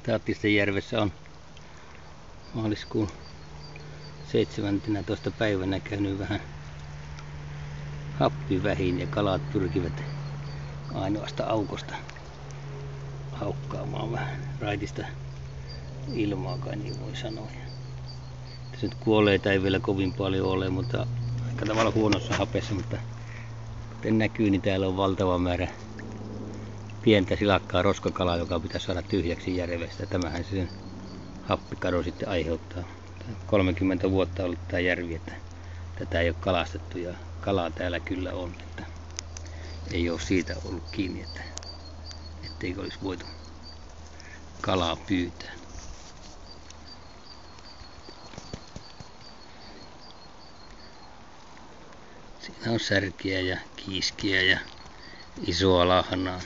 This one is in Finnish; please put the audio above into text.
Taattisten järvessä on maaliskuun 17. päivänä käynyt vähän happi vähin ja kalat pyrkivät ainoasta aukosta haukkaamaan vähän raitista ilmaa, kai niin voi sanoa. Tässä nyt kuolleita ei vielä kovin paljon ole, mutta aika tavalla huonossa hapessa, mutta kuten näkyy, niin täällä on valtava määrä pientä silakkaa roskakalaa, joka pitäisi saada tyhjäksi järvestä. Tämähän se sen happikadon sitten aiheuttaa. 30 vuotta on ollut tämä järvi, että tätä ei ole kalastettu ja kalaa täällä kyllä on. Että ei ole siitä ollut kiinni, etteikö olisi voitu kalaa pyytää. Siinä on särkiä ja kiiskiä ja isoa lahnaa.